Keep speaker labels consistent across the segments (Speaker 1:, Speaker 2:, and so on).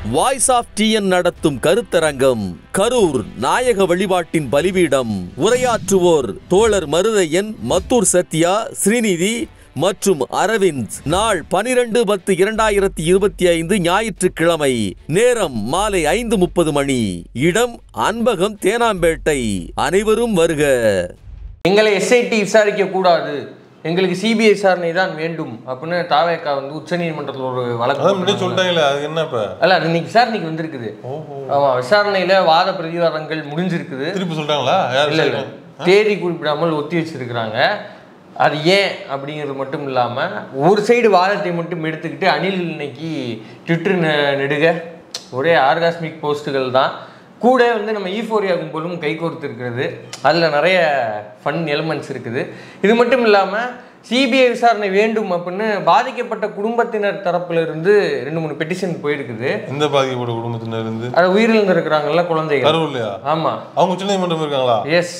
Speaker 1: Voice of TN நடத்தும் கருத்தரங்கம். கரூர் நாயக வழிபாட்டின் பலிபீடம். உரையாற்றுவோர் தோழர் மருதையன், மத்தூர் சத்யா, ஸ்ரீநிதி மற்றும் அரவிந்த். நாள் 12/10/2025 ஞாயிற்றுக்கிழமை. நேரம் மாலை 5:30 மணி. இடம் அன்பகம், தேனாம்பேட்டை. அனைவரும் வருக.
Speaker 2: எங்களை எஸ்ஐடி விசாரிக்க கூடாது, எங்களுக்கு சிபிஐ விசாரணை தான் வேண்டும் அப்படின்னு தாவேக்கா வந்து உச்சநீதிமன்றத்தில் ஒரு வழக்கு
Speaker 3: சொல்லிட்டாங்களே. அது என்ன
Speaker 2: அல்ல, அது இன்னைக்கு விசாரணைக்கு வந்திருக்குது. ஆமா, விசாரணையில வாத பிரதிவாதங்கள் முடிஞ்சிருக்குது.
Speaker 3: திருப்பி சொல்லிட்டாங்களா?
Speaker 2: இல்ல இல்ல, தேதி குறிப்பிடாமல் ஒத்தி வச்சிருக்கிறாங்க. அது ஏன் அப்படிங்கிறது மட்டும் இல்லாமல் ஒரு சைடு வாதத்தை மட்டும் எடுத்துக்கிட்டு அனில் இன்னைக்கு ட்விட்டர் நெடுக ஒரே ஆர்காஸ்மிக் போஸ்ட்டுகள் தான். கூட வந்து நம்ம ஈஃபோரியா கும்பலும் கைகோர்த்து இருக்கிறது. அதில் நிறைய ஃபன் எலிமெண்ட்ஸ் இருக்குது. இது மட்டும் இல்லாமல் சிபிஐ விசாரணை வேண்டும் அப்படின்னு பாதிக்கப்பட்ட குடும்பத்தினர் தரப்புல இருந்து 2-3 பெட்டிஷன் போயிருக்குது.
Speaker 3: இந்த பாதிக்கப்பட்ட குடும்பத்தினர் இருந்து
Speaker 2: அது உயிரிழந்து இருக்கிறாங்கல்ல குழந்தைகள்.
Speaker 3: ஆமா, அவங்க உச்சநீதிமன்றம் இருக்காங்களா?
Speaker 2: எஸ்.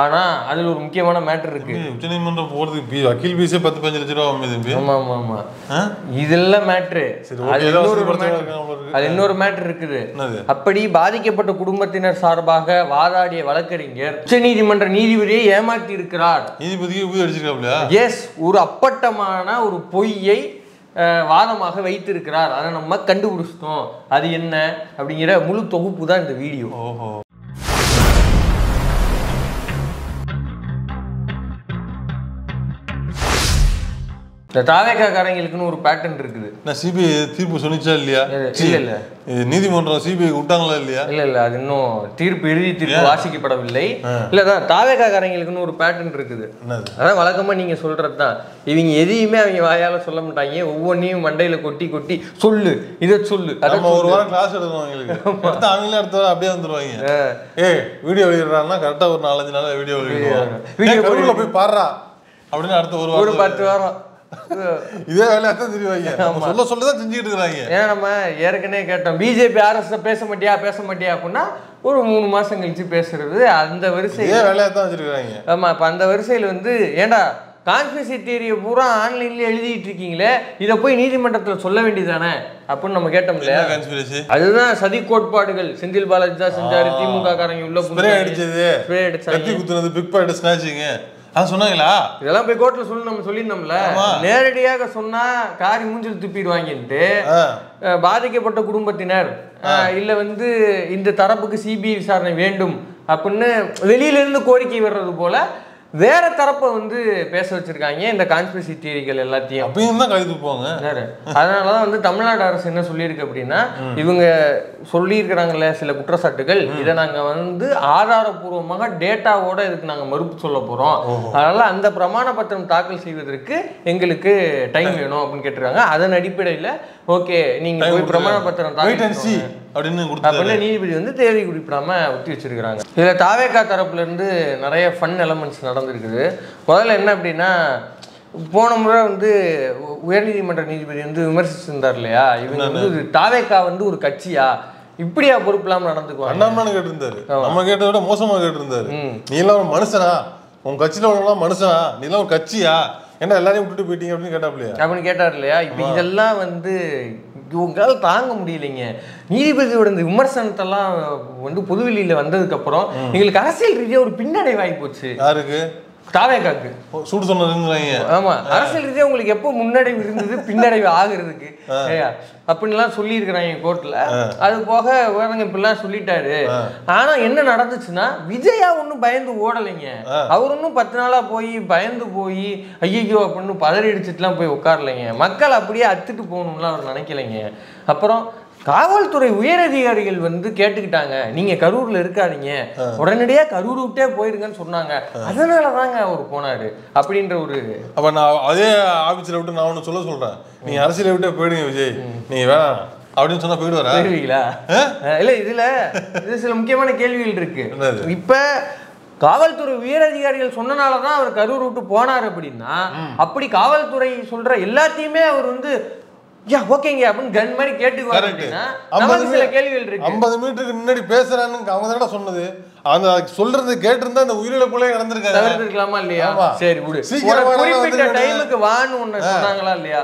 Speaker 2: ஆனா அதுல ஒரு முக்கியமான மேட்டர் இருக்கு.
Speaker 3: உச்சநீதிமன்றம் போறதுக்கு வக்கீல் பீஸே 10-15 லட்சம் ரூபாய்.
Speaker 2: ஆமா ஆமா ஆமா, இதெல்லாம் மேட்ரு. அது இன்னொரு மேட்டர் இருக்குது. அப்படி பாதிக்கப்பட்ட குடும்பத்தினர் சார்பாக வாதாடிய வழக்கறிஞர் உச்சநீதிமன்ற நீதிபதியை ஏமாற்றி இருக்கிறார்.
Speaker 3: நீதிபதியை ஊதி அடிச்சிருக்காப்லையா?
Speaker 2: எஸ், ஒரு அப்பட்டமான ஒரு பொய்யை வாதமாக வைத்திருக்கிறார். அதை நம்ம கண்டுபிடிச்சிட்டோம். அது என்ன அப்படிங்கிற முழு தொகுப்பு தான் இந்த வீடியோ.
Speaker 3: ஓஹோ.
Speaker 2: இந்த தாவேக்காரங்களுக்குன்னு ஒரு பேட்டர்ன் இருக்குது.
Speaker 3: சிபிஐ தீர்ப்பு சொன்னிச்சா இல்லையா?
Speaker 2: இல்ல இல்ல,
Speaker 3: நீதிமன்றம் சிபிஐ விட்டாங்களா இல்லையா?
Speaker 2: இல்ல இல்ல, அது இன்னும் இறுதி தீர்ப்பு வாசிக்கப்படவில்லை. இல்லதான், தாவேக்காரங்களுக்குன்னு ஒரு பேட்டர்ன் இருக்குது. அதான் வழக்கமா நீங்க சொல்றதுதான். இவங்க எதையுமே அவங்க வாயால சொல்ல மாட்டாங்க. ஒவ்வொன்றையும் மண்டையில கொட்டி கொட்டி சொல்லு, இதை சொல்லு.
Speaker 3: ஒரு வாரம் கிளாஸ் எடுக்கணும் அவங்களுக்கு. அவங்களே அடுத்த வாரம் அப்படியே வந்துருவாங்க. வீடியோ வெளியிடுறாங்கன்னா கரெக்டா ஒரு 4-5 நாள் வீடியோ வெளியிடுவாங்க. வீடியோ போய் பாடுறா அப்படின்னு அடுத்த ஒரு 10 வாரம் இதே வேலையா தான் தெரியுவாங்க. சொல்ல சொல்லதான் செஞ்சுக்கிட்டு இருக்காங்க.
Speaker 2: ஏன்னா நம்ம ஏற்கனவே கேட்டோம், பிஜேபி ஆர்எஸ் பேச மாட்டியா அப்படின்னா ஒரு 3 மாசம் கழிச்சு பேசுறது. அந்த வரிசையில
Speaker 3: வேலையா தான் வச்சிருக்காங்க.
Speaker 2: ஆமா, இப்ப அந்த வரிசையில வந்து ஏண்டா கான்ஸ்பிரசி தியரியை பூரா ஆன்லைன்ல எழுதிட்டு இருக்கீங்களே, இதை போய் நீதிமன்றத்தில் சொல்ல வேண்டியதானே அப்படின்னு நம்ம கேட்டோம் இல்லையா? அதுதான் சதி கோட்பாடுகள். செந்தில் பாலாஜி தான் செஞ்சாரு. திமுக காரங்க உள்ள
Speaker 3: ஸ்ப்ரே அடிச்சது, ஸ்ப்ரே அடிச்சாங்க, குத்துனது, பிக் பாக்கெட் ஸ்நாச்சிங், அது சொன்னாங்களா?
Speaker 2: இதெல்லாம் போய் கோர்ட்ல சொல்லி நம்ம சொல்லியிருந்தோம்ல. நேரடியாக சொன்னா காரி மூஞ்சில் துப்பிடுவாங்கன்ட்டு பாதிக்கப்பட்ட குடும்பத்தினர் இல்ல வந்து இந்த தரப்புக்கு சிபிஐ விசாரணை வேண்டும் அப்படின்னு வெளியில இருந்து கோரிக்கை வர்றது போல வேற தரப்பை வந்து பேச வச்சிருக்காங்க. இந்த கான்ஸ்பிரசி தியரிகள் எல்லாத்தையும்
Speaker 3: அப்பயும் தான் கழித்து போவாங்க.
Speaker 2: அதனாலதான் வந்து தமிழ்நாடு அரசு என்ன சொல்லியிருக்கு அப்படின்னா, இவங்க சொல்லியிருக்கிறாங்கல்ல சில குற்றச்சாட்டுகள், இதை நாங்க வந்து ஆதாரபூர்வமாக டேட்டாவோட இதுக்கு நாங்க மறுப்பு சொல்ல போறோம். அதனால அந்த பிரமாண பத்திரம் தாக்கல் செய்வதற்கு எங்களுக்கு டைம் வேணும் அப்படின்னு கேட்டிருக்காங்க. அதன் அடிப்படையில ஓகே நீங்க போய் பிரமாண பத்திரம் தாக்கல் அப்படின்னு நீதிபதி வந்து தேதி குறிப்பிடாம ஒத்தி வச்சிருக்கிறாங்க. இதுல தாவேக்கா தரப்புல இருந்து நிறைய ஃபன் எலமெண்ட்ஸ் நடந்திருக்குது. முதல்ல என்ன அப்படின்னா, போன முறை வந்து உயர்நீதிமன்ற நீதிபதி வந்து விமர்சிச்சிருந்தார் இல்லையா, இவங்க வந்து தாவேக்கா வந்து ஒரு கட்சியா, இப்படியா பொறுப்பு இல்லாம நடந்துக்குவாங்க
Speaker 3: அண்ணாமலை கேட்டிருந்தாரு. நம்ம கேட்டதை விட மோசமா கேட்டிருந்தாரு. நீ எல்லாம் ஒரு மனுஷனா, உன் கட்சியில உள்ளவங்களாம் மனுஷனா, நீ எல்லாம் ஒரு கட்சியா, ஏன்னா எல்லாரையும் விட்டுட்டு போயிட்டீங்க அப்படின்னு கேட்டாப்லையா? அப்படின்னு
Speaker 2: கேட்டார் இல்லையா? இப்ப இதெல்லாம் வந்து உங்களால தாங்க முடியலைங்க. நீதிபதியோட இந்த விமர்சனத்தெல்லாம் வந்து பொதுவெளியில வந்ததுக்கு அப்புறம் எங்களுக்கு அரசியல் ரீதியா ஒரு பின்னடைவாகி போச்சு.
Speaker 3: யாருக்கு?
Speaker 2: தாவேக்காக்கு.
Speaker 3: சூடு சொன்னதுங்கிறாங்க.
Speaker 2: ஆமா, அரசியல் ரீதியா உங்களுக்கு எப்போ முன்னடைவு இருந்தது பின்னடைவு ஆகுறதுக்கு அப்படின்லாம் சொல்லி இருக்கிறாங்க கோர்ட்ல. அது போக வேறங்க இப்படிலாம் சொல்லிட்டாரு. ஆனா என்ன நடந்துச்சுன்னா, விஜயா ஒன்னும் பயந்து ஓடலைங்க. அவர் ஒன்னும் 10 நாளா போய் பயந்து போய் ஐயோ அப்படின்னு பதறி அடிச்சுட்டுலாம் போய் உட்காரலைங்க. மக்கள் அப்படியே அத்துட்டு போகணும்லாம் அவர் நினைக்கலைங்க. அப்புறம் காவல்துறை உயரதிகாரிகள் வந்து கேட்டுக்கிட்டாங்க, நீங்க கரூர்ல இருக்காதீங்க, உடனடியா கரூர் விட்டே போயிருங்கன்னு சொன்னாங்க. அதனாலதாங்க அவர் போனாரு அப்படின்ற ஒரு.
Speaker 3: அப்ப நான் அதே ஆபீஸ்ல விட்டு நான் ஒண்ணு சொல்றேன், நீங்க அரசியலை விட்டே போயிடுங்க விஜய், நீங்க வேணாம் அப்படின்னு சொன்னா போயிடுவாரா?
Speaker 2: போயிருவீங்களா? இல்ல, இதுல சில முக்கியமான கேள்விகள் இருக்கு. இப்ப காவல்துறை உயரதிகாரிகள் சொன்னனாலதான் அவர் கரூர் விட்டு போனார் அப்படின்னா, அப்படி காவல்துறை சொல்ற எல்லாத்தையுமே அவர் வந்து ஓகேங்க அப்படின்னு கன் மாதிரி கேட்டுக்குவாங்க. சில கேள்விகள் இருக்கு.
Speaker 3: 50 மீட்டருக்கு முன்னாடி பேசுறான்னு அவங்க தானே சொன்னது. அந்த சொல்றது கேட்டிருந்தா அந்த உயிரிழப்புகளே நடந்திருக்காங்க.
Speaker 2: தவிர்த்திருக்கலாமா இல்லையா? சரி விடு. குறிப்பிட்ட டைமுக்கு வான்னு ஒண்ணு சொன்னாங்களா இல்லையா?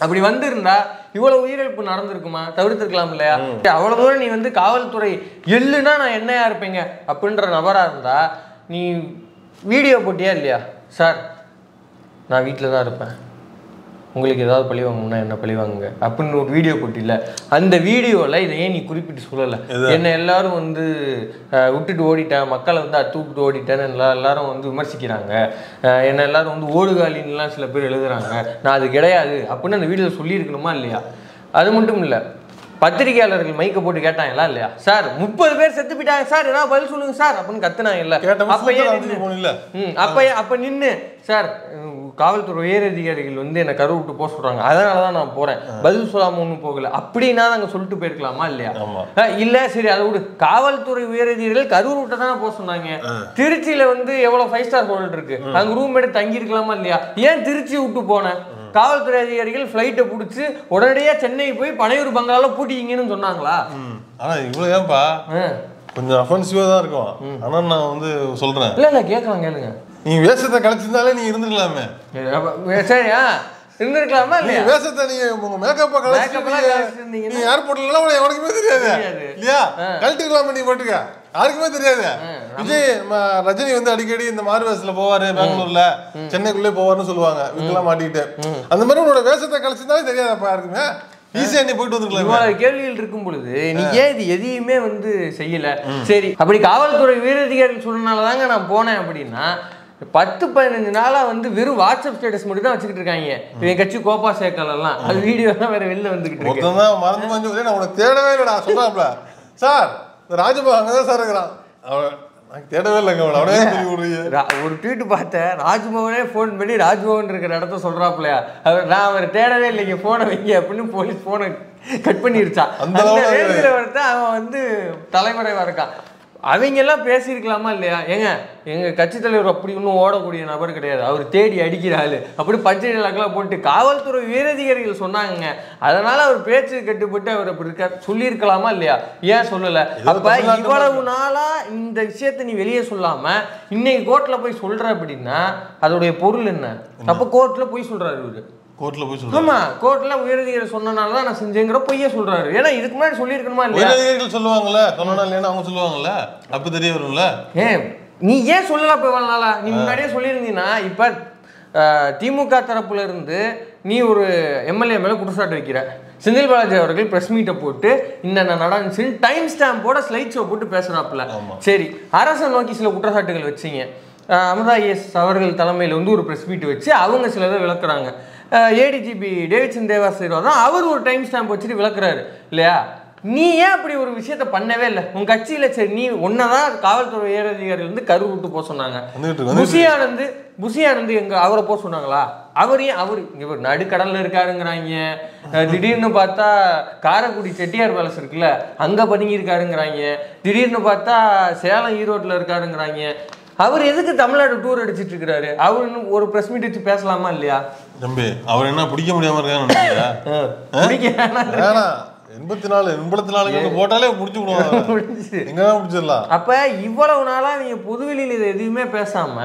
Speaker 2: அப்படி வந்திருந்தா இவ்வளவு உயிரிழப்பு நடந்திருக்குமா? தவிர்த்திருக்கலாம் இல்லையா? அவ்வளவு தூரம் நீ வந்து காவல்துறை எள்ளுனா நான் என்னையா இருப்பீங்க அப்படின்ற நபரா இருந்தா நீ வீடியோ போட்டியா இல்லையா? சார் நான் வீட்டில் தான் இருப்பேன், உங்களுக்கு ஏதாவது பழி வாங்கணும்னா என்ன பழி வாங்குங்க அப்படின்னு ஒரு வீடியோ போட்டில்ல. அந்த வீடியோவில் இதை ஏன் நீ குறிப்பிட்டு சொல்லலை? என்னை எல்லாரும் வந்து விட்டுட்டு ஓடிட்டேன், மக்களை வந்து தூக்கிட்டு ஓடிட்டேன்னு எல்லாரும் வந்து விமர்சிக்கிறாங்க, என்னை எல்லாரும் வந்து ஓடுகாலின்லாம் சில பேர் எழுதுறாங்க, நான் அது கிடையாது அப்படின்னு அந்த வீடியோவில் சொல்லியிருக்கணுமா இல்லையா? அது மட்டும் இல்லை, பத்திரிகையாளர்கள் மைக்க போட்டு கேட்டாங்களா இல்லையா? சார் 30 பேர் செத்து போயிட்டாங்க சார், ஏதாவது பதில் சொல்லுங்க சார் அப்படின்னு கத்துனாங்க இல்ல? அப்ப நின்று சார் காவல்துறை உயரதிகாரிகள் வந்து என்னை கரு விட்டு போக சொல்றாங்க, அதனாலதான் நான் போறேன், பதில் சொல்லாம ஒன்றும் போகல அப்படின்னா நாங்க சொல்லிட்டு போயிருக்கலாமா இல்லையா? இல்ல சரி அதை விடு, காவல்துறை உயரதிகாரிகள் கரூர் விட்ட தானே போக சொன்னாங்க. திருச்சியில வந்து எவ்வளவு 5 ஸ்டார் ஹோட்டல் இருக்கு, அங்க ரூம் எடுத்து தங்கி இருக்கலாமா இல்லையா? ஏன் திருச்சி விட்டு போனேன்? காவல்துறை அதிகாரிகள் ஃபிளைட்டை பிடிச்சி உடனடியா சென்னை போய் பனையூர் பங்களால பூட்டிங்கன்னு சொன்னாங்களா?
Speaker 3: ஆனா இவ்வளவு ஏன்பா கொஞ்சம் அஃபென்சிவா தான் இருக்கும். ஆனா நான் வந்து சொல்றேன்,
Speaker 2: இல்ல கேட்கலாம், கேளுங்க.
Speaker 3: நீ வேஷத்தை கழிச்சிருந்தாலே நீ இருந்துக்கலாமே.
Speaker 2: சரியா இருந்திருக்கலாமா இல்லையா?
Speaker 3: வேஷத்தை நீங்க உங்க மேக்கப்பா கழிச்சிருந்தீங்க, நீ ஏர்போர்ட்ல எவனுக்குமே தெரியாது இல்லையா? கழட்டிக்கலாமே நீ போட்டுக்க, யாருக்குமே தெரியாது. விஜய் ரஜினி வந்து அடிக்கடி இந்த மாறு வேஷத்துல போவாரு, பெங்களூர்ல சென்னைக்குள்ளே போவாருன்னு சொல்லுவாங்க, வீட்டுலாம் மாட்டிக்கிட்டு. அந்த மாதிரி உன்னோட வேஷத்தை கழிச்சிருந்தாலே தெரியாதப்பா யாருக்குமே, ஈஸியா நீ போயிட்டு வந்துருக்கலாம். இவ்வளவு
Speaker 2: கேள்விகள் இருக்கும் பொழுது நீ ஏன் இது எதையுமே வந்து செய்யல? சரி அப்படி காவல்துறை உயரதிகாரிகள் சொன்னனாலதாங்க நான் போனேன் அப்படின்னா 10-15 நாளா வந்து வெறும் வாட்ஸ்அப் ஸ்டேட்டஸ் மட்டும் தான் வச்சுக்கிட்டு இருக்காங்க இவன் கட்சி கோப்பா சேக்கல் எல்லாம். அது வீடியோ தான் வேற வெளில வந்துகிட்டு இருக்கு.
Speaker 3: மறந்து கொஞ்சம் நான் உனக்கு தேடவே இல்லடா சொல்றாப்ல, சார் ராஜபாபு அங்கதான் சார் இருக்கிறான், தேடவே இல்லைங்க அவனே சொல்லி விடுறீங்க.
Speaker 2: ஒரு ட்வீட் பார்த்தேன், ராஜ்பவனே ஃபோன் பண்ணி ராஜ்பவன் இருக்கிற இடத்த சொல்றாப்லையா, நான் அவர் தேடவே இல்லைங்க போனை வைங்க அப்படின்னு போலீஸ் போனை கட் பண்ணிருச்சான். அந்த ரேஞ்சில் வரத்த அவன் வந்து தலைமறைவா இருக்கான். அவங்க எல்லாம் பேசியிருக்கலாமா இல்லையா? எங்க கட்சி தலைவர் அப்படி ஒன்றும் ஓடக்கூடிய நபர் கிடையாது, அவர் தேடி அடிக்கிறாள் அப்படி பத்திரிகைலாம் போட்டு காவல்துறை உயரதிகாரிகள் சொன்னாங்க, அதனால அவர் பேச்சு கட்டுப்பட்டு அவர் அப்படி இருக்க சொல்லியிருக்கலாமா இல்லையா? ஏன் சொல்லலை? அப்ப இவ்வளவு நாளா இந்த விஷயத்த நீ வெளியே சொல்லாம இன்னைக்கு கோர்ட்ல போய் சொல்ற அப்படின்னா அதோடைய பொருள் என்ன? அப்ப கோர்ட்ல போய் சொல்றாரு இவரு,
Speaker 3: கோர்ட்ல போய் சொல்றாரு.
Speaker 2: ஆமா கோர்ட்ல உயரதிகாரி சொன்னனால தான் நான் செஞ்சேங்கிற பொய்யே சொல்றாரு. ஏன்னா இதுக்கு முன்னாடி சொல்லியிருக்கணுமா இல்லையா?
Speaker 3: உயரதிகாரிகள் சொல்லுவாங்கல்ல, சொன்னா இல்லைன்னா அவங்க சொல்லுவாங்கல்ல, அப்ப தெரிய வரும்ல.
Speaker 2: நீ ஏன் சொல்லல? இப்ப இவ்வளவு நாளா நீ முன்னாடியே சொல்லியிருந்தீங்கன்னா இப்ப திமுக தரப்புல இருந்து நீ ஒரு எம்எல்ஏ மேல குற்றச்சாட்டு வைக்கிற, செந்தில் பாலாஜி அவர்கள் பிரஸ் மீட்டை போட்டு இந்த நடந்துச்சு டைம் ஸ்டாம்போட ஸ்லைட் ஷோ போட்டு பேசுறாப்புல. சரி அரசை நோக்கி சில குற்றச்சாட்டுகள் வச்சிங்க, அமிர்தா எஸ் அவர்கள் தலைமையில் வந்து ஒரு பிரஸ் மீட் வச்சு அவங்க சிலதை விளக்குறாங்க. ஏடிஜிபி டேவிட்சன் தேவாசீர்வாதம் அவர் ஒரு டைம் ஸ்டாம்ப் வச்சுட்டு விளக்குறாரு இல்லையா? நீ ஏன் அப்படி ஒரு விஷயத்த பண்ணவே இல்லை உன் கட்சியில? சரி நீ ஒன்னதான் காவல்துறை உயரதிகாரிகள் வந்து கரு விட்டு போக சொன்னாங்க, புஷியானந்து எங்க அவரை போக சொன்னாங்களா? அவர் இவர் நடுக்கடல்ல இருக்காருங்கிறாங்க, திடீர்னு பார்த்தா காரைக்குடி செட்டியார் பேலஸ் இருக்குல்ல அங்க பதுங்கி இருக்காருங்கிறாங்க, திடீர்னு பார்த்தா சேலம் ஈரோட்ல இருக்காருங்கிறாங்க. அவர் எதுக்கு தமிழ்நாடு டூர் அடிச்சிட்டு இருக்காரு? அவர் இன்னும் ஒரு பிரஸ் மீட் வச்சு பேசலாமா இல்லையா?
Speaker 3: தம்பி அவர் என்ன பிடிக்க முடியாம இருக்காங்க. 84 போட்டாலே முடிச்சிடலாம்.
Speaker 2: அப்ப இவ்வளவு நாளா நீங்க பொதுவெளியில இது எதுவுமே பேசாம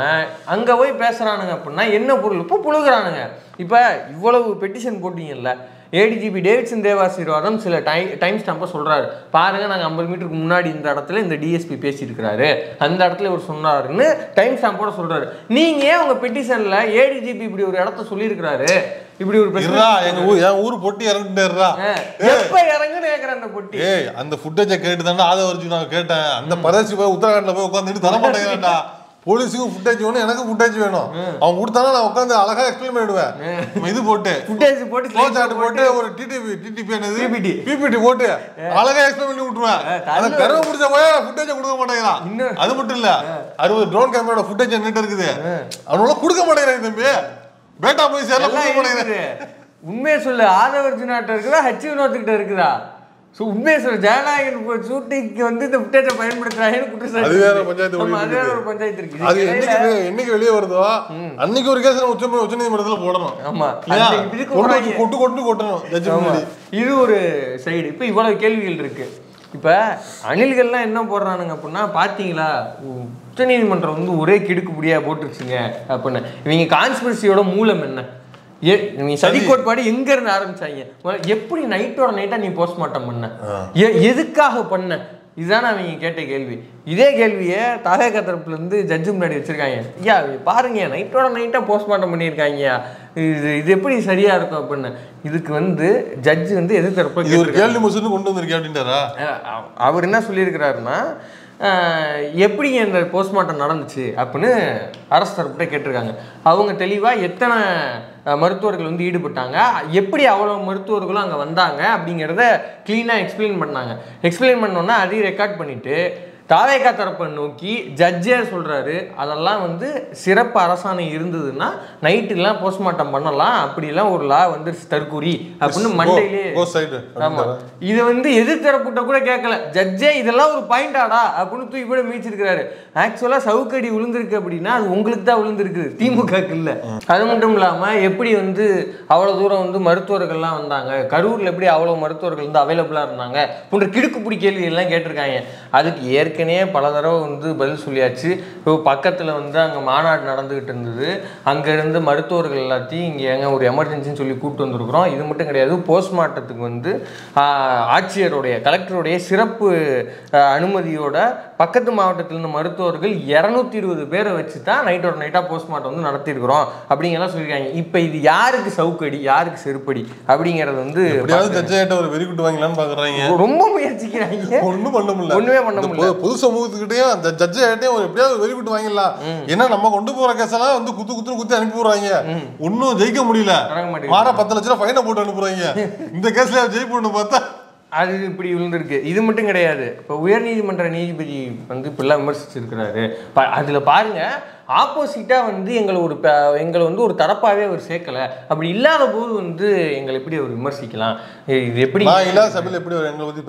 Speaker 2: அங்க போய் பேசுறானுங்க அப்படின்னா என்ன பொருள்? இப்ப புழுகுறானுங்க. இப்ப இவ்வளவு பெட்டிஷன் போட்டீங்கல்ல, ஏடிஜிபி டேவிட்சன் தேவாசீர்வாதம் சில டைம் ஸ்டாம்பை சொல்றாரு, பாருங்க நாங்கள் 50 மீட்டருக்கு முன்னாடி இந்த இடத்துல இந்த டிஎஸ்பி பேசியிருக்கிறாரு, அந்த இடத்துல இவர் சொன்னாருன்னு டைம் ஸ்டாம்போட சொல்றாரு. நீங்க ஏன் உங்க பெட்டிஷன்ல ஏடிஜிபி இப்படி ஒரு இடத்த சொல்லியிருக்கிறாரு, இப்படி ஒரு
Speaker 3: என் ஊர் பொட்டி இறங்கிட்டேறா
Speaker 2: எப்ப இறங்குன்னு கேக்குறேன் அந்த பொட்டி.
Speaker 3: அந்த ஃபுட்டேஜை கேட்டு தானே அதை வரைக்கும் நான் கேட்டேன். அந்த பரதேசி போய் உத்தரகாண்ட்ல போய் உட்காந்துட்டு தர மாட்டேங்கிறேன்டா, போலீஸுக்கும் ஃபுட்டேஜ் வேணும், எனக்கு ஃபுட்டேஜ் வேணும். அவங்க கொடுத்தாலும் நான் உட்காந்து அழகா எக்ஸ்பிளைன் பண்ணிடுவேன். இது போட்டு
Speaker 2: ஃபுட்டேஜ் போட்டு
Speaker 3: க்ளோஸ் சாட் போட்டு ஒரு டிடிபி என்னது பிபிடி போட்டு அழகா எக்ஸ்பிளைன் பண்ணி விட்டுருவேன். அதை பெறவு முடிச்ச போய் ஃபுட்டேஜை கொடுக்க மாட்டேங்கிறான். அது மட்டும் இல்ல 60 ட்ரோன் கேமராவோட ஃபுட்டேஜ் என்கிட்ட இருக்குது, அவனால கொடுக்க மாட்டேங்கிறாங்க. தம்பி பேட்டா போய் சேரல கொடுக்க மாட்டேங்கிறேன்.
Speaker 2: உண்மையை சொல்லு, ஆதவர்ஜுனாட்ட இருக்குதா ஹெச் வினோத்துக்கிட்ட இருக்குதா? உண்மையை சொல்ல ஜனநாயகன் ஷூட்டிங்க்கு வந்து இந்த ஃபுட்டேஜை பயன்படுத்துறாங்கன்னு குற்றச்சாட்டு.
Speaker 3: அது வேற பஞ்சாயத்து,
Speaker 2: அது வேற ஒரு பஞ்சாயத்து இருக்கு.
Speaker 3: அது என்னைக்கு வெளியே வருதோ அன்னைக்கு ஒரு கேஸ் உச்சநீதிமன்றத்துல போடணும்.
Speaker 2: ஆமா
Speaker 3: கொட்டணும்.
Speaker 2: இது ஒரு சைடு. இப்ப இவ்வளவு கேள்விகள் இருக்கு. இப்ப அணில்கள்லாம் என்ன போடுறானுங்க அப்படின்னா, பாத்தீங்களா உச்சநீதிமன்றம் வந்து ஒரே கிடுக்குப்படியா போட்டுருச்சுங்க அப்படின்னு. இவங்க கான்ஸ்பிரசியோட மூலம் என்ன? நீ சதி கோட்பாடு எங்க இருந்து ஆரம்பிச்சாங்க? எப்படி நைட்டோட நைட்டா நீ போஸ்ட்மார்ட்டம் பண்ண, எதுக்காக பண்ண, இதுதான் அவங்க கேட்ட கேள்வி. இதே கேள்வியை தாவேகா தரப்புல இருந்து ஜட்ஜு முன்னாடி வச்சிருக்காங்க. ஐயா பாருங்க, நைட்டோட நைட்டா போஸ்ட்மார்ட்டம் பண்ணியிருக்காங்க, இது எப்படி சரியா இருக்கும் அப்படின்னு. இதுக்கு வந்து ஜட்ஜு வந்து எது தரப்பு
Speaker 3: கேள்வி முடிச்சுட்டு கொண்டு வந்திருக்கேன் அப்படின்றாரா?
Speaker 2: அவர் என்ன சொல்லியிருக்கிறாருன்னா, எப்படி இந்த போஸ்ட்மார்ட்டம் நடந்துச்சு அப்படின்னு அரசு தரப்புட்ட கேட்டிருக்காங்க. அவங்க தெளிவாக எத்தனை மருத்துவர்கள் வந்து ஈடுபட்டாங்க, எப்படி அவ்வளோ மருத்துவர்களும் அங்கே வந்தாங்க அப்படிங்கிறத க்ளீனாக எக்ஸ்பிளைன் பண்ணாங்க. எக்ஸ்பிளைன் பண்ணோன்னா அதையும் ரெக்கார்ட் பண்ணிவிட்டு தாவேகா தரப்பை நோக்கி ஜட்ஜே சொல்கிறாரு, அதெல்லாம் வந்து சிறப்பு அரசாணை இருந்ததுன்னா நைட்டுலாம் போஸ்ட்மார்ட்டம் பண்ணலாம், அப்படிலாம் ஒரு லா வந்து தற்கூரி அப்படின்னு மண்டையிலே. ஆமாம், இதை வந்து எதிர்த்தரப்புட்ட கூட கேட்கல ஜட்ஜே, இதெல்லாம் ஒரு பாயிண்டாடா அப்படின்னு தூக்கி கூட மீச்சிருக்கிறாரு. ஆக்சுவலாக சவுக்கடி விழுந்திருக்கு அப்படின்னா அது உங்களுக்கு தான் விழுந்திருக்குது, திமுகக்கு இல்லை. அது மட்டும் இல்லாமல் எப்படி வந்து அவ்வளோ தூரம் வந்து மருத்துவர்கள்லாம் வந்தாங்க, கரூரில் எப்படி அவ்வளோ மருத்துவர்கள் வந்து அவைலபிளாக இருந்தாங்க போன்ற கிடுக்குப்பிடி கேள்வி எல்லாம் கேட்டிருக்காங்க. அதுக்கு ஏற்கனவே பல தடவை வந்து பதில் சொல்லியாச்சு. இப்போ பக்கத்தில் வந்து அங்கே மாநாடு நடந்துகிட்டு இருந்தது, அங்கேருந்து மருத்துவர்கள் எல்லாத்தையும் இங்கே எங்கே ஒரு எமர்ஜென்சின்னு சொல்லி கூப்பிட்டு வந்திருக்கிறோம். இது மட்டும் கிடையாது, போஸ்ட்மார்ட்டத்துக்கு வந்து ஆட்சியருடைய கலெக்டருடைய சிறப்பு அனுமதியோட பக்கத்து மாவட்டத்திலிருந்து மருத்துவர்கள் 220 பேரை வச்சு தான் நைட்டோட நைட்டாக போஸ்ட்மார்ட்டம் வந்து நடத்தியிருக்கிறோம் அப்படிங்கலாம் சொல்லியிருக்காங்க. இப்போ இது யாருக்கு சவுக்கடி யாருக்கு செருப்படி அப்படிங்கிறது வந்து
Speaker 3: ஒரு வெறி குட்டு வாங்கலான்னு பார்க்குறாங்க.
Speaker 2: ரொம்ப முயற்சிக்கிறாங்க, ஒன்றுமே பண்ண முடியல.
Speaker 3: பொது சமூகத்துக்கிட்டையும் அந்த ஜட்ஜ் ஆகிட்டையும் ஒரு எப்படியாவது வெறி குட்டு வாங்கிடலாம். ஏன்னா நம்ம கொண்டு போற கேஸெல்லாம் வந்து குத்து அனுப்பி விடுறாங்க, ஒன்னும் ஜெயிக்க முடியல, வார 10 லட்சம் ரூபாய் ஃபைனை போட்டு அனுப்புறாங்க. இந்த கேஸ்ல ஜெயிப்புன்னு பார்த்தா
Speaker 2: அது இப்படி விழுந்திருக்கு. இது மட்டும் கிடையாது, இப்போ உயர்நீதிமன்ற நீதிபதி வந்து இப்படிலாம் விமர்சிச்சிருக்கிறாரு. அதில் பாருங்க, ஆப்போசிட்டாக வந்து எங்களை வந்து ஒரு தரப்பாகவே அவர் சேர்க்கலை, அப்படி இல்லாத போது வந்து எங்களை எப்படி அவர் விமர்சிக்கலாம், இது எப்படி
Speaker 3: இல்லாத சபையில் எப்படி எங்களை பற்றி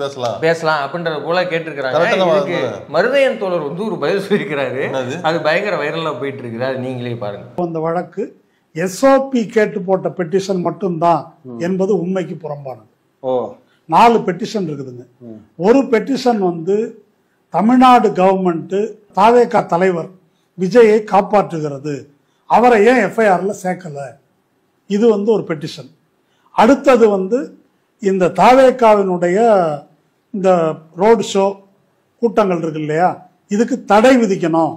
Speaker 3: பேசலாம்
Speaker 2: அப்படின்றத போல கேட்டிருக்கிறாங்க. இதுக்கு மருதையன் தோழர் வந்து ஒரு பதில் சொல்லியிருக்கிறாரு, அது பயங்கர வைரலாக போயிட்டு இருக்குது, அது நீங்களே பாருங்க.
Speaker 4: அந்த வழக்கு எஸ்ஓபி கேட்டு போட்ட பெட்டிஷன் மட்டும்தான் என்பது உண்மைக்கு புறம்பானது. 4 பெட்டிஷன் இருக்குதுங்க. ஒரு பெட்டிஷன் வந்து தமிழ்நாடு கவர்மெண்ட் தாவேகா தலைவர் விஜயை காப்பாற்றுகிறது, அவரை ஏன் எஃப்ஐஆர்ல சேர்க்கல, இது வந்து ஒரு பெட்டிஷன். அடுத்தது வந்து இந்த தாவேகாவினுடைய இந்த ரோடு ஷோ கூட்டங்கள் இருக்கு இல்லையா, இதுக்கு தடை விதிக்கணும்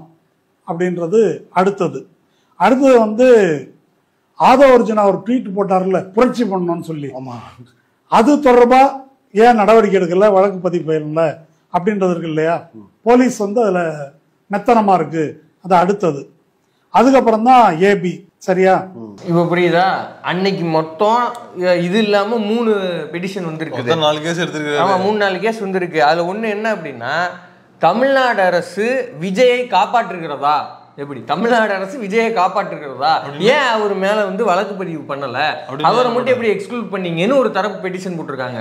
Speaker 4: அப்படின்றது அடுத்தது. வந்து ஆதவர்ஜுனா ஒரு ட்வீட் போட்டார்ல, புரட்சி பண்ணணும்னு சொல்லி, அது தொடர்பா ஏன் நடவடிக்கை எடுக்கல, வழக்கு பதிவு செய்யல அப்படின்றது இருக்கு இல்லையா, போலீஸ் வந்து அதுல மெத்தனமா இருக்கு, அது அடுத்தது. அதுக்கப்புறம் தான் ஏபி. சரியா?
Speaker 2: இப்ப புரியுதா? அன்னைக்கு மொத்தம் இது இல்லாம 3 பெட்டிஷன் வந்திருக்கு,
Speaker 3: 4 கேஸ் எடுத்திருக்கு.
Speaker 2: ஆமா, 3-4 கேஸ் வந்திருக்கு. அதுல ஒண்ணு என்ன அப்படின்னா, தமிழ்நாடு அரசு விஜயை காப்பாற்றுகிறதா, எப்படி தமிழ்நாடு அரசு விஜயை காப்பாற்றுகிறதா, ஏன் அவர் மேல வந்து வழக்கு பதிவு பண்ணல, அவரை மட்டும் எப்படி எக்ஸ்க்ளூட் பண்ணீங்கன்னு ஒரு தரப்பு பெட்டிஷன் போட்டிருக்காங்க.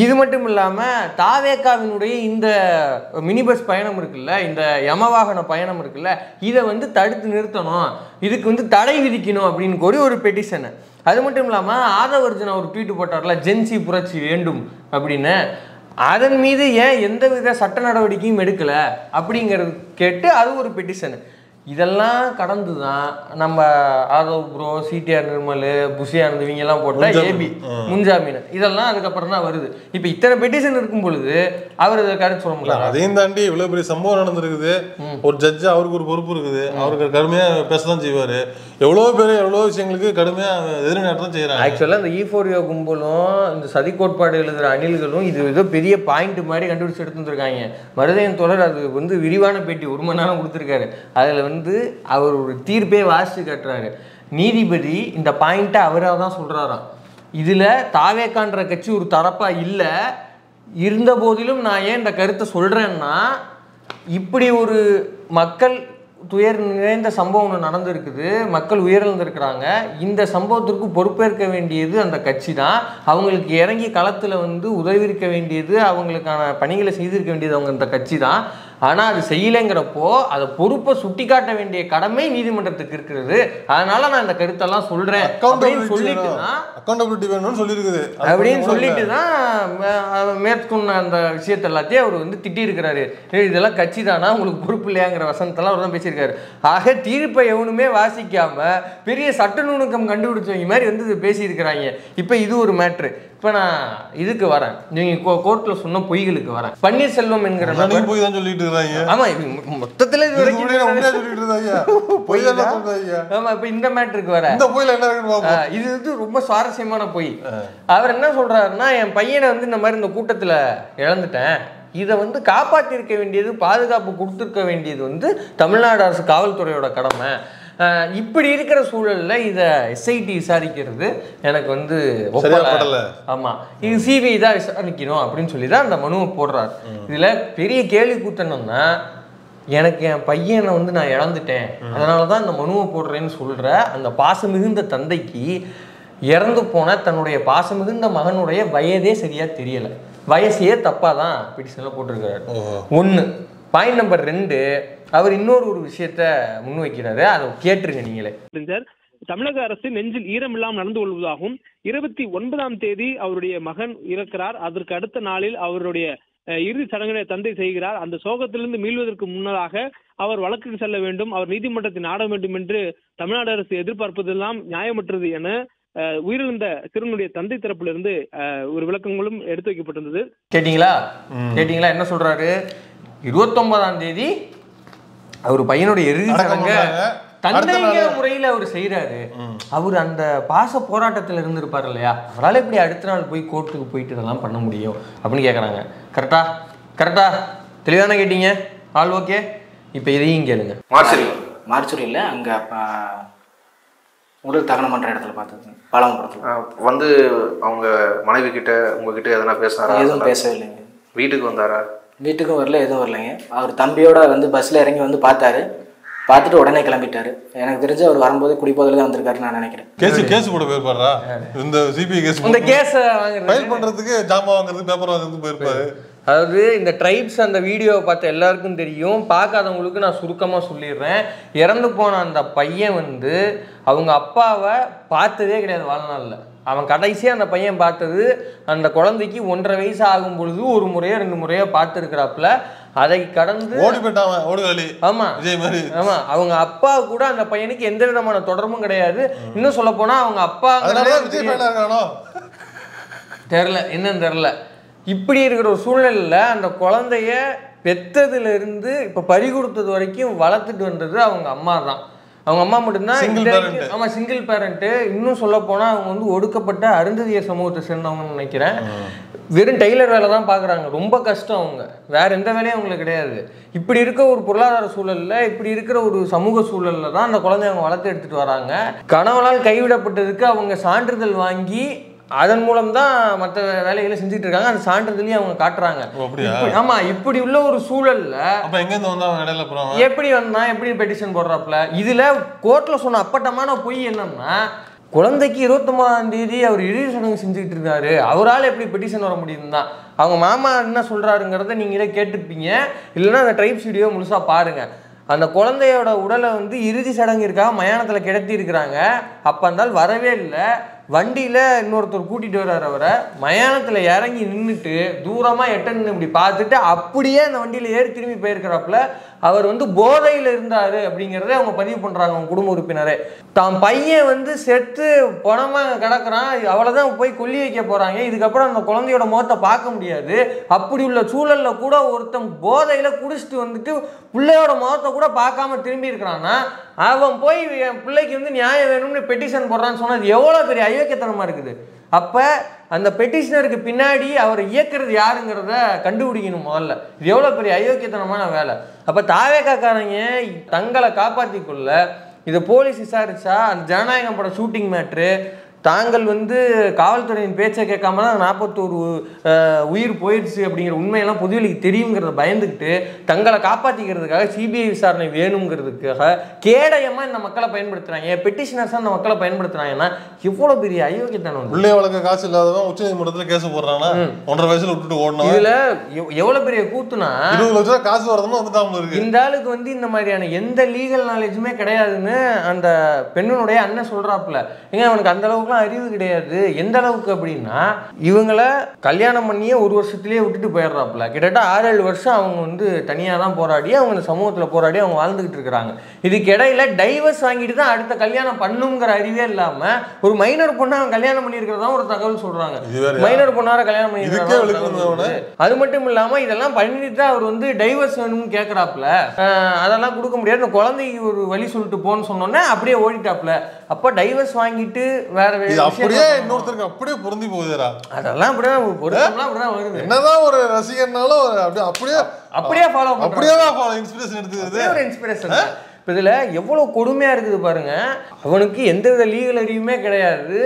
Speaker 2: இது மட்டும் இல்லாம தாவேகாவினுடைய இந்த மினி பஸ் பயணம் இருக்குல்ல, இந்த யமவாகன பயணம் இருக்குல்ல, இதை வந்து தடுத்து நிறுத்தணும், இதுக்கு வந்து தடை விதிக்கணும் அப்படின்னு கூறி ஒரு பெட்டிஷன். அது மட்டும் இல்லாம ஆதவர்ஜுனா ஒரு ட்வீட் போட்டார்ல, ஜென்சி புரட்சி வேண்டும் அப்படின்னு, அதன் மீது ஏன் எந்தவித சட்ட நடவடிக்கையும் எடுக்கல அப்படிங்கிறது கேட்டு அது ஒரு பெட்டிஷன். இதெல்லாம் கடந்து தான் நம்ம ஆதவ் ப்ரோ, சிடிஆர் நிர்மல், புஷியானந்த் இவங்கெல்லாம் போட்ட ஏபி முன்ஜாமீன், இதெல்லாம் அதுக்கப்புறம் தான் வருது. இப்போ இத்தனை பெட்டிஷன் இருக்கும் பொழுது அவர் இதை கருத்து சொல்ல முடியல.
Speaker 3: அதையும் தாண்டி இவ்வளவு பெரிய சம்பவம் நடந்திருக்குது, ஒரு ஜட்ஜு அவருக்கு ஒரு பொறுப்பு இருக்குது, அவருக்கு கடுமையா பேசதான் செய்வாரு. எவ்வளோ பேர் எவ்வளோ விஷயங்களுக்கு கடுமையா எதிர்நேற்றம் செய்யறாங்க.
Speaker 2: ஆக்சுவலா இந்த ஈஃபோரியா கும்பலும் இந்த சதி கோட்பாடு எழுதுற அணில்களும் இது ஏதோ பெரிய பாயிண்ட் மாதிரி கண்டுபிடிச்சு எடுத்து வந்துருக்காங்க. மருதையன் தோழர் அது வந்து விரிவான பேட்டி 1 மணி நேரம் கொடுத்துருக்காரு. அதுல வந்து அவர் ஒரு தீர்ப்பே வாசிச்சு கட்டுறாரு. நீதிபதி இந்த பாயிண்ட்டை அவராக தான் சொல்றாராம். இதுல தாவேகான்ற கட்சி ஒரு தரப்பா இல்லை, இருந்த போதிலும் நான் ஏன் இந்த கருத்தை சொல்றேன்னா, இப்படி ஒரு மக்கள் துயர் நிறைந்த சம்பவம் ஒன்று நடந்திருக்குது, மக்கள் உயிரிழந்திருக்கிறாங்க. இந்த சம்பவத்திற்கு பொறுப்பேற்க வேண்டியது அந்த கட்சி தான், அவங்களுக்கு இறங்கி களத்தில் வந்து உதவியிருக்க வேண்டியது, அவங்களுக்கான பணிகளை செய்திருக்க வேண்டியது அவங்க இந்த கட்சி தான். ஆனால் அது செய்யலைங்கிறப்போ அதை பொறுப்பை சுட்டி காட்ட வேண்டிய கடமை நீதிமன்றத்துக்கு இருக்கிறது. அதனால நான் இந்த கருத்தெல்லாம் சொல்றேன் அப்படின்னு சொல்லிட்டு தான்
Speaker 3: அக்கௌண்டபிலிட்டி வேணும்னு சொல்லியிருக்குது.
Speaker 2: அப்படின்னு சொல்லிட்டு தான் மேற்கொண்ட அந்த விஷயத்த எல்லாத்தையும் அவர் வந்து திட்டியிருக்கிறாரு. இதெல்லாம் கட்சி தானா, உங்களுக்கு பொறுப்பு இல்லையாங்கிற வசனத்தெல்லாம் அவர் தான் பேசியிருக்காரு. ஆக தீர்ப்பை எவனுமே வாசிக்காம பெரிய சட்ட நுணுக்கம் கண்டுபிடிச்சவங்க மாதிரி வந்து பேசியிருக்கிறாங்க. இப்போ இது ஒரு மேட்ரு. இப்போ நான் இதுக்கு வரேன், நீங்கள் கோர்ட்டில் சொன்ன பொய்களுக்கு வரேன். பன்னீர்செல்வம் என்கிற
Speaker 3: போய் தான் சொல்லிட்டு இருக்காங்க.
Speaker 2: ஆமா, மொத்தத்தில் இது வரைக்கும் ஆமா. இப்போ இந்த மேட்ருக்கு வரேன். இது வந்து ரொம்ப சுவாரஸ்யமான பொய். அவர் என்ன சொல்றாருன்னா, என் பையனை வந்து இந்த மாதிரி இந்த கூட்டத்தில் இழந்துட்டேன், இதை வந்து காப்பாற்றிருக்க வேண்டியது, பாதுகாப்பு கொடுத்துருக்க வேண்டியது வந்து தமிழ்நாடு அரசு காவல்துறையோட கடமை. இப்படி இருக்கிற சூழல்ல இதை எஸ்ஐடி விசாரிக்கிறது எனக்கு வந்து ஒப்பல. ஆமா, இது சிபிஐ தான் விசாரிக்கணும் அப்படின்னு சொல்லி தான் அந்த மனுவை போடுறாரு. இதுல பெரிய கேள்வி கூத்தணும்னா, எனக்கு என் பையனை வந்து நான் இழந்துட்டேன், அதனாலதான் இந்த மனுவை போடுறேன்னு சொல்ற அந்த பாசம் மிகுந்த தந்தைக்கு இறந்து போன தன்னுடைய பாசம் மிகுந்த மகனுடைய வயதே சரியா தெரியல, வயசையே தப்பாதான் பிடிஷன்ல போட்டிருக்கிறாரு. ஒண்ணு. பாயிண்ட் நம்பர் 2, அவர் இன்னொரு விஷயத்த முன்வைக்கிறாரு, அதை கேட்டுருங்க நீங்களே.
Speaker 5: சார், தமிழக அரசு நெஞ்சில் ஈரம் இல்லாமல் நடந்து கொள்வதாகவும் 29ஆம் தேதி அவருடைய மகன் இறக்கிறார், அதற்கு அடுத்த நாளில் அவருடைய இறுதி சடங்கினை தந்தை செய்கிறார், அந்த சோகத்திலிருந்து மீள்வதற்கு முன்னதாக அவர் வழக்குக்கு செல்ல வேண்டும், அவர் நீதிமன்றத்தை நாட வேண்டும் என்று தமிழ்நாடு அரசு எதிர்பார்ப்பதெல்லாம் நியாயமற்றது என உயிரிழந்த சிறுவனுடைய தந்தை தரப்பிலிருந்து ஒரு விளக்கங்களும் எடுத்து வைக்கப்பட்டிருந்தது.
Speaker 2: கேட்டீங்களா என்ன சொல்றாரு? 29ஆம் தேதி அவர் பையனுடைய இறுதி சடங்கு தந்தைங்கிற முறையில் அவர் செய்யறாரு. அவர் அந்த பாச போராட்டத்தில் இருந்திருப்பார் இல்லையா, அவரால் எப்படி அடுத்த நாள் போய் கோர்ட்டுக்கு போயிட்டு இதெல்லாம் பண்ண முடியும் அப்படின்னு கேட்குறாங்க. கரெக்டா தெளிவான கேட்டீங்க, ஆல் ஓகே. இப்போ இதையும் கேளுங்க.
Speaker 6: மார்ச்சூரி இல்லை, அங்கே உடல் தகனம் பண்ணுற இடத்துல பார்த்தது, பாலமபுரத்தில்
Speaker 7: வந்து அவங்க மனைவி கிட்ட உங்ககிட்ட எதனா பேசினாரா?
Speaker 6: எதுவும் பேசவே இல்லைங்க.
Speaker 7: வீட்டுக்கு வந்தாரா?
Speaker 6: வீட்டுக்கும் வரல, எதுவும் வரலைங்க. அவர் தம்பியோட வந்து பஸ்ஸில் இறங்கி வந்து பார்த்துட்டு உடனே கிளம்பிட்டாரு. எனக்கு தெரிஞ்சு அவர் வரும்போது குடிப்போதில் தான் வந்திருக்காருன்னு நான் நினைக்கிறேன்.
Speaker 3: கேஸ் கூட போயிருப்பாரா? இந்த சிபிஐ கேஸ் ஃபைல் பண்றதுக்கு ஜாமான் வாங்குறதுக்கு பேப்பர் வாங்குறதுக்கு போயிருப்பாரு.
Speaker 2: அதாவது இந்த ட்ரைப்ஸ் அந்த வீடியோவை பார்த்த எல்லாருக்கும் தெரியும், பார்க்காதவங்களுக்கு நான் சுருக்கமாக சொல்லிடுறேன். இறந்து போன அந்த பையன் வந்து அவங்க அப்பாவை பார்த்ததே கிடையாது வாழ்நாளில். அவன் கடைசியாக அந்த பையன் பார்த்தது அந்த குழந்தைக்கு 1.5 வயசு ஆகும் பொழுது ஒரு முறையோ 2 முறையோ பார்த்துருக்கிறாப்புல. அதை கடந்து ஆமா அவங்க அப்பா கூட அந்த பையனுக்கு எந்த விதமான தொடர்பும் கிடையாது. இன்னும் சொல்ல போனா அவங்க அப்பா தெரியல. இப்படி இருக்கிற ஒரு சூழ்நிலையில அந்த குழந்தைய பெத்ததுல இருந்து இப்ப பறி கொடுத்தது வரைக்கும் வளர்த்துட்டு வந்தது அவங்க அம்மா தான். அவங்க அம்மா மட்டும்தான். ஆமா, சிங்கிள் பேரண்ட். இன்னும் சொல்ல போனா அவங்க வந்து ஒடுக்கப்பட்ட அருந்ததியர் சமூகத்தை சேர்ந்தவங்கன்னு நினைக்கிறேன். வெறும் டெய்லர் வேலை தான் பார்க்குறாங்க. ரொம்ப கஷ்டம். அவங்க வேற எந்த வேலையும் அவங்களுக்கு கிடையாது. இப்படி இருக்க ஒரு பொருளாதார சூழல்ல, இப்படி இருக்கிற ஒரு சமூக சூழல்ல தான் அந்த குழந்தைய அவங்க வளர்த்து எடுத்துட்டு வராங்க. கணவனால் கைவிடப்பட்டதுக்கு அவங்க சான்றிதழ் வாங்கி அதன் மூலம் தான் மற்ற வேலைகளை செஞ்சுட்டு இருக்காங்க. அந்த சான்றிதழையும் அவங்க காட்டுறாங்க. ஆமா, இப்படி உள்ள ஒரு சூழல்ல எப்படி வந்தா எப்படி பெட்டிஷன் போடுறாப்புல. இதுல கோர்ட்ல சொன்ன அப்பட்டமான பொய் என்னன்னா, குழந்தைக்கு 29ஆம் தேதி அவர் இறுதி சடங்கு செஞ்சுக்கிட்டு இருக்காரு, அவரால் எப்படி பெட்டிஷன் வர முடியும் தான். அவங்க மாமா என்ன சொல்றாருங்கிறத நீங்களே கேட்டுப்பீங்க, இல்லைன்னா அந்த ட்ரைப்ஸ் வீடியோ முழுசா பாருங்க. அந்த குழந்தையோட உடலை வந்து இறுதி சடங்கிற்காக மயானத்தில் கிடத்தி இருக்கிறாங்க. அப்போ இருந்தால் வரவே இல்லை. வண்டியில் இன்னொருத்தர் கூட்டிகிட்டு வர்றாரு. அவரை மயானத்தில் இறங்கி நின்றுட்டு தூரமாக எட்டன்னு இப்படி பார்த்துட்டு அப்படியே அந்த வண்டியில் ஏறி திரும்பி போயிருக்கிறாப்புல. அவர் வந்து போதையில் இருந்தார் அப்படிங்கிறத அவங்க பதிவு பண்ணுறாங்க, அவங்க குடும்ப உறுப்பினரே. தான் பையன் வந்து செத்து பணமாக கிடக்குறான், அவ்வளோதான் போய் கொல்லி வைக்க போகிறாங்க. இதுக்கப்புறம் அந்த குழந்தையோட முகத்தை பார்க்க முடியாது. அப்படி உள்ள சூழலில் கூட ஒருத்தன் போதையில் குடிச்சிட்டு வந்துட்டு பிள்ளையோட முகத்தை கூட பார்க்காம திரும்பி இருக்கிறான்னா, அவன் போய் என் பிள்ளைக்கு வந்து நியாயம் வேணும்னு பெட்டிஷன் போடுறான்னு சொன்னது எவ்வளோ பெரிய அயோக்கியத்தனமாக இருக்குது. அப்போ அந்த பெட்டிஷனருக்கு பின்னாடி அவரை இயக்கிறது யாருங்கிறத கண்டுபிடிக்கணும் முதல்ல. இது எவ்வளோ பெரிய அயோக்கியத்தனமான வேலை. அப்போ தாவேக்காரங்க தங்களை காப்பாற்றிக்கொள்ள இதை போலீஸ் விசாரிச்சா அந்த ஜனநாயகம் பட ஷூட்டிங் மேட்ரு, தாங்கள் வந்து காவல்துறையின் பேச்சை கேட்காம தான் 41 உயிர் போயிடுச்சு அப்படிங்கிற உண்மையெல்லாம் பொதுவெளிக்கு தெரியுங்கிறத பயந்துக்கிட்டு தங்களை காப்பாற்றிக்கிறதுக்காக சிபிஐ விசாரணை வேணுங்கிறதுக்காக கேடயமாக இந்த மக்களை பயன்படுத்துகிறாங்க, பெட்டிஷனர்ஸாக இந்த மக்களை பயன்படுத்துகிறாங்கன்னா எவ்வளோ பெரிய அயோக்கியத்தனம்.
Speaker 3: பிள்ளை வளர்க்க காசு இல்லாதவன் உச்ச நீதிமன்றத்தில் கேஸ் போடுறாங்கன்னா 1.5 வயசுல விட்டுட்டு ஓடணும்.
Speaker 2: இதில் எவ்வளோ பெரிய கூத்துனா
Speaker 3: 20 லட்சம் காசு வரதுன்னு வந்துட்டாமல் இருக்கு.
Speaker 2: இந்த ஆளுக்கு வந்து இந்த மாதிரியான எந்த லீகல் நாலேஜுமே கிடையாதுன்னு அந்த பெண்ணுடைய அண்ணன் சொல்கிறாப்புல. ஏங்க அவனுக்கு அந்த அளவுக்கு அவங்களுக்குலாம் அறிவு கிடையாது. எந்த அளவுக்கு அப்படின்னா இவங்களை கல்யாணம் பண்ணியே 1 வருஷத்துலேயே விட்டுட்டு போயிடுறாப்புல. கிட்டத்தட்ட 6-7 வருஷம் அவங்க வந்து தனியாக தான் போராடி அவங்க இந்த சமூகத்தில் போராடி அவங்க வாழ்ந்துகிட்டு இருக்கிறாங்க. இதுக்கு இடையில டைவர்ஸ் வாங்கிட்டு தான் அடுத்த கல்யாணம் பண்ணுங்கிற அறிவே இல்லாமல் ஒரு மைனர் பொண்ணை அவங்க கல்யாணம் பண்ணியிருக்கிறதா ஒரு தகவல் சொல்கிறாங்க. மைனர் பொண்ணார கல்யாணம் பண்ணியிருக்கிறாங்க. அது மட்டும் இல்லாமல் இதெல்லாம் பண்ணிட்டு தான் அவர் வந்து டைவர்ஸ் வேணும்னு கேட்குறாப்புல. அதெல்லாம் கொடுக்க முடியாது, இந்த குழந்தைக்கு ஒரு வழி சொல்லிட்டு போன்னு சொன்னோன்னே அப்படியே ஓடிட்டாப்புல. அப்போ டைவர்ஸ் வாங்கிட்டு வேற
Speaker 3: அப்படியே இன்னொருத்தருக்கு அப்படியே பொருந்தி போகுதுடா.
Speaker 2: அதெல்லாம் அப்படிதான் பொருத்தம்லாம் அப்படிதான் வருது.
Speaker 3: என்னதான் ஒரு ரசிகர்னாலும் அப்படியே
Speaker 2: ஃபாலோ
Speaker 3: அப்படியே இன்ஸ்பிரேஷன் எடுத்துக்கிறது
Speaker 2: ஒரு இன்ஸ்பிரேஷன். இப்போ இதில் எவ்வளோ கொடுமையாக இருக்குது பாருங்க. அவனுக்கு எந்தவித லீகல் அறிவுமே கிடையாது,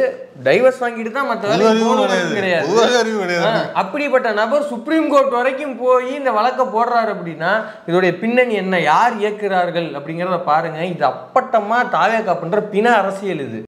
Speaker 2: டைவர்ஸ் வாங்கிட்டு தான் மற்ற வேலையும் கிடையாது. அப்படிப்பட்ட நபர் சுப்ரீம் கோர்ட் வரைக்கும் போய் இந்த வழக்கை போடுறாரு அப்படின்னா இதோடைய பின்னணி என்ன, யார் இயக்குறார்கள் அப்படிங்கிறத பாருங்க. இது அப்பட்டமா தாவேகா பண்ற பிண அரசியல். இது